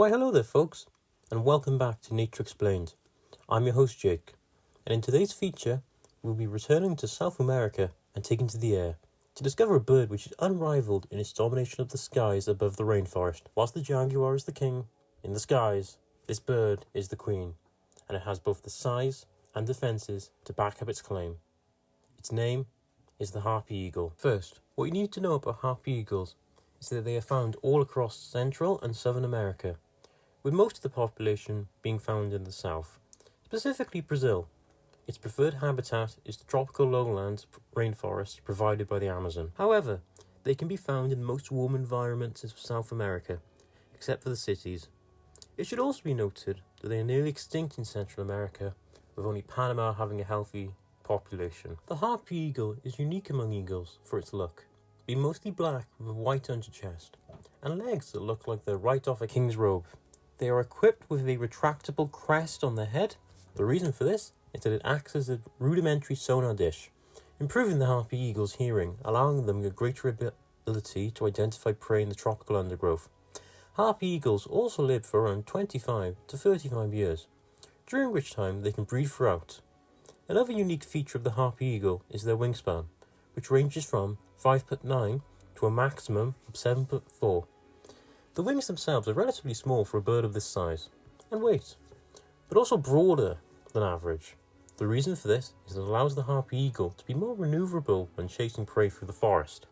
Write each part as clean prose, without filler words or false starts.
Why hello there folks, and welcome back to Nature Explained. I'm your host Jake, and in today's feature we'll be returning to South America and taking to the air to discover a bird which is unrivaled in its domination of the skies above the rainforest. Whilst the jaguar is the king in the skies, this bird is the queen, and it has both the size and defences to back up its claim. Its name is the Harp Eagle. First, what you need to know about Harp Eagles is that they are found all across Central and Southern America, with most of the population being found in the south, specifically Brazil. Its preferred habitat is the tropical lowlands rainforests provided by the Amazon. However, they can be found in most warm environments of South America, except for the cities. It should also be noted that they are nearly extinct in Central America, with only Panama having a healthy population. The Harp Eagle is unique among eagles for its look, being mostly black with a white underchest, and legs that look like they're right off a king's robe. They are equipped with a retractable crest on their head. The reason for this is that it acts as a rudimentary sonar dish, improving the Harpy Eagle's hearing, allowing them a greater ability to identify prey in the tropical undergrowth. Harpy Eagles also live for around 25 to 35 years, during which time they can breed throughout. Another unique feature of the Harpy Eagle is their wingspan, which ranges from 5'9" to a maximum of 7'4". The wings themselves are relatively small for a bird of this size and weight, but also broader than average. The reason for this is that it allows the Harpy Eagle to be more maneuverable when chasing prey through the forest.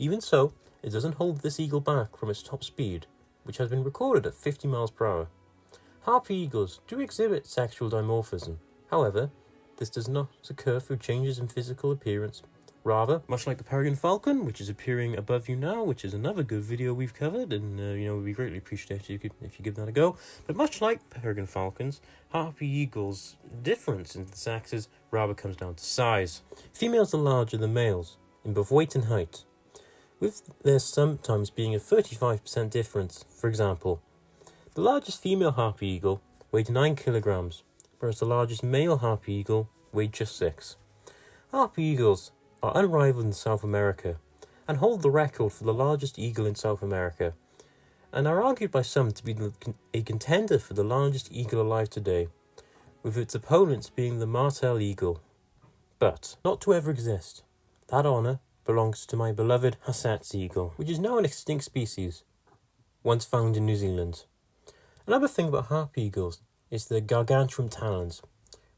Even so, it doesn't hold this eagle back from its top speed, which has been recorded at 50 miles per hour. Harpy Eagles do exhibit sexual dimorphism. However, this does not occur through changes in physical appearance. Rather, much like the peregrine falcon, which is appearing above you now, which is another good video we've covered, and we greatly appreciate if you give that a go. But much like peregrine falcons, Harpy Eagles' difference in the sexes rather comes down to size. Females are larger than males in both weight and height, with there sometimes being a 35% difference. For example, the largest female Harpy Eagle weighed 9 kilograms, whereas the largest male Harpy Eagle weighed just 6. Harpy Eagles are unrivaled in South America and hold the record for the largest eagle in South America, and are argued by some to be a contender for the largest eagle alive today, with its opponents being the martel eagle. But not to ever exist. That honour belongs to my beloved Hasset's eagle, which is now an extinct species, once found in New Zealand. Another thing about Harp Eagles is their gargantuan talons,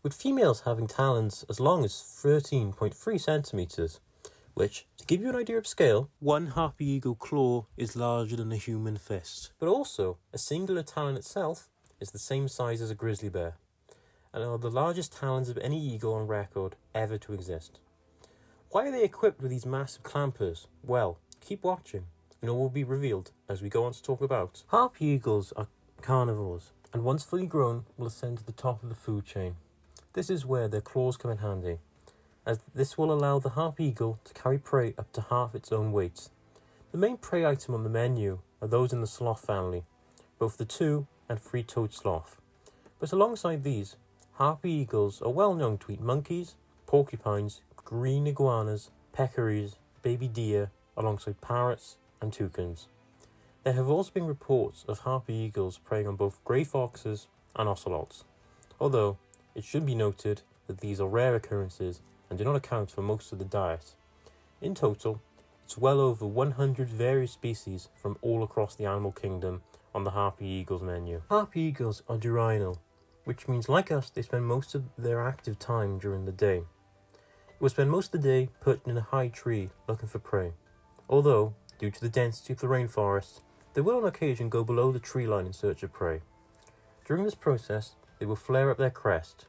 with females having talons as long as 13.3 centimetres, which, to give you an idea of scale, one Harpy Eagle claw is larger than a human fist. But also, a singular talon itself is the same size as a grizzly bear, and are the largest talons of any eagle on record ever to exist. Why are they equipped with these massive clampers? Well, keep watching, and all will be revealed as we go on to talk about. Harpy Eagles are carnivores, and once fully grown will ascend to the top of the food chain. This is where their claws come in handy, as this will allow the Harp Eagle to carry prey up to half its own weight. The main prey item on the menu are those in the sloth family, both the 2- and 3-toed sloth. But alongside these, Harpy Eagles are well known to eat monkeys, porcupines, green iguanas, peccaries, baby deer, alongside parrots and toucans. There have also been reports of Harpy Eagles preying on both grey foxes and ocelots, although it should be noted that these are rare occurrences and do not account for most of the diet. In total, it's well over 100 various species from all across the animal kingdom on the Harpy Eagle's menu. Harpy Eagles are diurnal, which means like us they spend most of their active time during the day. It will spend most of the day put in a high tree looking for prey, although, due to the density of the rainforest, they will on occasion go below the tree line in search of prey. During this process, they will flare up their crest,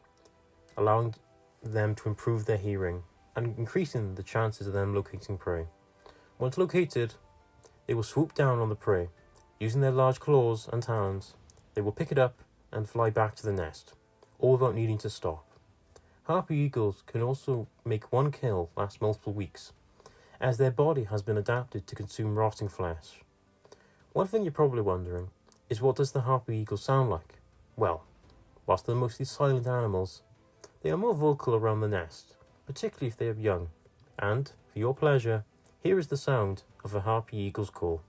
allowing them to improve their hearing and increasing the chances of them locating prey. Once located, they will swoop down on the prey. Using their large claws and talons, they will pick it up and fly back to the nest, all without needing to stop. Harpy Eagles can also make one kill last multiple weeks, as their body has been adapted to consume rotting flesh. One thing you're probably wondering is, what does the Harpy Eagle sound like? Well, whilst they're mostly silent animals, they are more vocal around the nest, particularly if they have young. And, for your pleasure, here is the sound of a Harpy Eagle's call.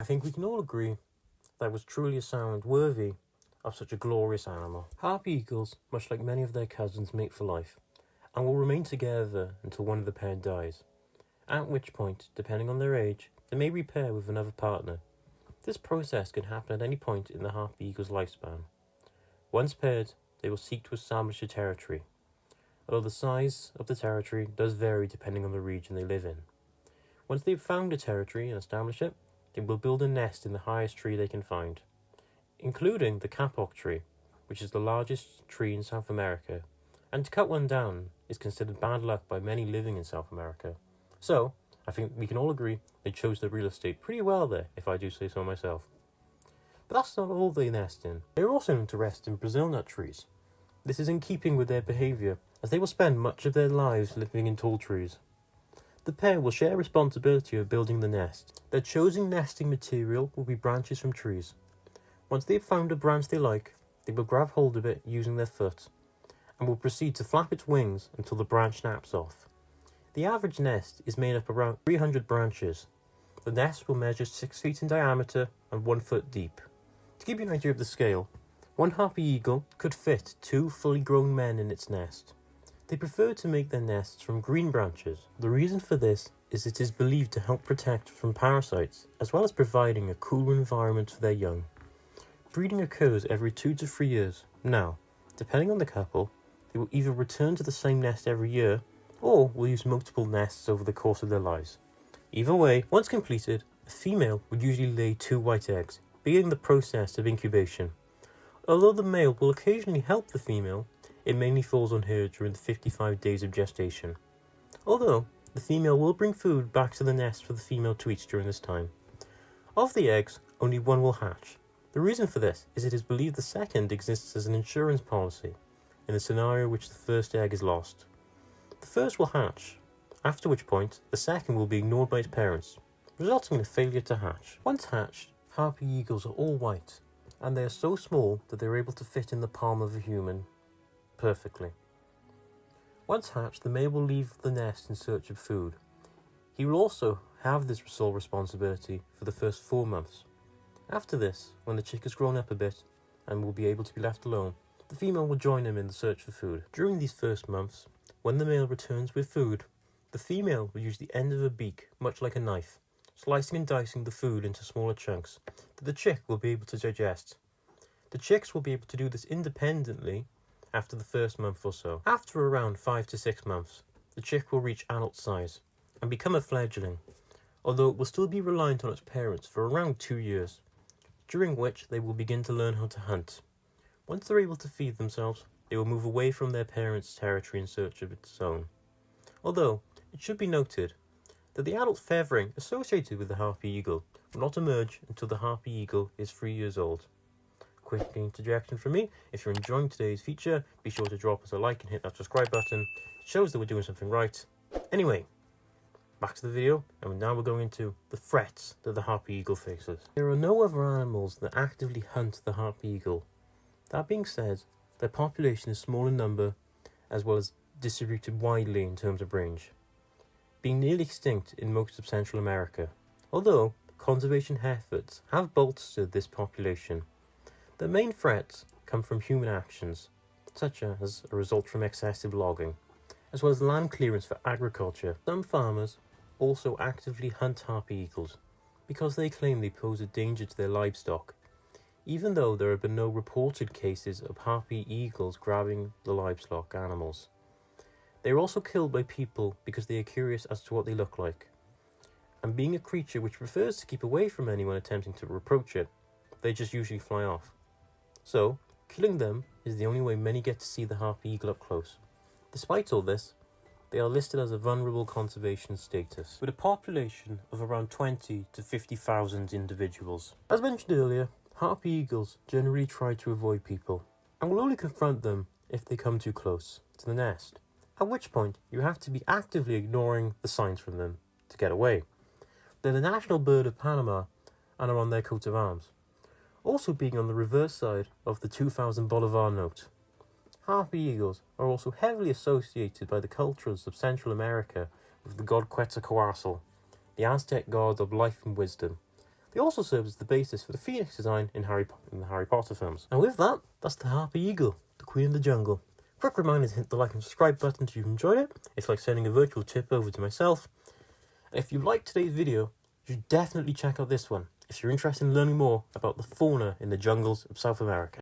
think we can all agree that was truly a sound worthy of such a glorious animal. Harp eagles, much like many of their cousins, mate for life, and will remain together until one of the pair dies, at which point, depending on their age, they may repair with another partner. This process can happen at any point in the harp eagle's lifespan. Once paired, they will seek to establish a territory, although the size of the territory does vary depending on the region they live in. Once they've found a territory and established it, they will build a nest in the highest tree they can find, including the kapok tree, which is the largest tree in South America, and to cut one down is considered bad luck by many living in South America. So, I think we can all agree they chose their real estate pretty well there, if I do say so myself. But that's not all they nest in. They are also known to rest in Brazil nut trees. This is in keeping with their behaviour, as they will spend much of their lives living in tall trees. The pair will share responsibility of building the nest. Their chosen nesting material will be branches from trees. Once they have found a branch they like, they will grab hold of it using their foot, and will proceed to flap its wings until the branch snaps off. The average nest is made up around 300 branches. The nest will measure 6 feet in diameter and 1 foot deep. To give you an idea of the scale, one harpy eagle could fit 2 fully grown men in its nest. They prefer to make their nests from green branches. The reason for this is it is believed to help protect from parasites, as well as providing a cooler environment for their young. Breeding occurs every 2 to 3 years. Now, depending on the couple, they will either return to the same nest every year, or will use multiple nests over the course of their lives. Either way, once completed, a female would usually lay 2 white eggs, beginning the process of incubation. Although the male will occasionally help the female, it mainly falls on her during the 55 days of gestation. Although, the female will bring food back to the nest for the female to eat during this time. Of the eggs, only one will hatch. The reason for this is it is believed the second exists as an insurance policy, in the scenario in which the first egg is lost. The first will hatch, after which point the second will be ignored by its parents, resulting in a failure to hatch. Once hatched, harpy eagles are all white, and they are so small that they are able to fit in the palm of a human perfectly. Once hatched, the male will leave the nest in search of food. He will also have this sole responsibility for the first 4 months. After this, when the chick has grown up a bit and will be able to be left alone, the female will join him in the search for food. During these first months, when the male returns with food, the female will use the end of a beak, much like a knife, slicing and dicing the food into smaller chunks that the chick will be able to digest. The chicks will be able to do this independently after the first month or so. After around 5 to 6 months, the chick will reach adult size and become a fledgling, although it will still be reliant on its parents for around 2 years, during which they will begin to learn how to hunt. Once they're able to feed themselves, they will move away from their parents' territory in search of its own. Although, it should be noted that the adult feathering associated with the harpy eagle will not emerge until the harpy eagle is 3 years old. Quick interjection from me: if you're enjoying today's feature, be sure to drop us a like and hit that subscribe button. It shows that we're doing something right. Anyway, back to the video, and now we're going into the threats that the harpy eagle faces. There are no other animals that actively hunt the harpy eagle. That being said, their population is small in number, as well as distributed widely in terms of range, being nearly extinct in most of Central America. Although conservation efforts have bolstered this population, the main threats come from human actions, such as a result from excessive logging, as well as land clearance for agriculture. Some farmers also actively hunt harpy eagles because they claim they pose a danger to their livestock, even though there have been no reported cases of harpy eagles grabbing the livestock animals. They are also killed by people because they are curious as to what they look like, and being a creature which prefers to keep away from anyone attempting to approach it, they just usually fly off. So, killing them is the only way many get to see the harpy eagle up close. Despite all this, they are listed as a vulnerable conservation status, with a population of around 20 to 50,000 individuals. As mentioned earlier, harpy eagles generally try to avoid people, and will only confront them if they come too close to the nest, at which point you have to be actively ignoring the signs from them to get away. They're the national bird of Panama and are on their coat of arms, also being on the reverse side of the 2000 Bolivar note. Harpy eagles are also heavily associated by the cultures of Central America with the god Quetzalcoatl, the Aztec god of life and wisdom, They also serve as the basis for the phoenix design in the Harry Potter films. And with that, that's the Harp Eagle, the Queen of the Jungle. Quick reminder to hit the like and subscribe button if you've enjoyed it. It's like sending a virtual tip over to myself. And if you liked today's video, you should definitely check out this one if you're interested in learning more about the fauna in the jungles of South America.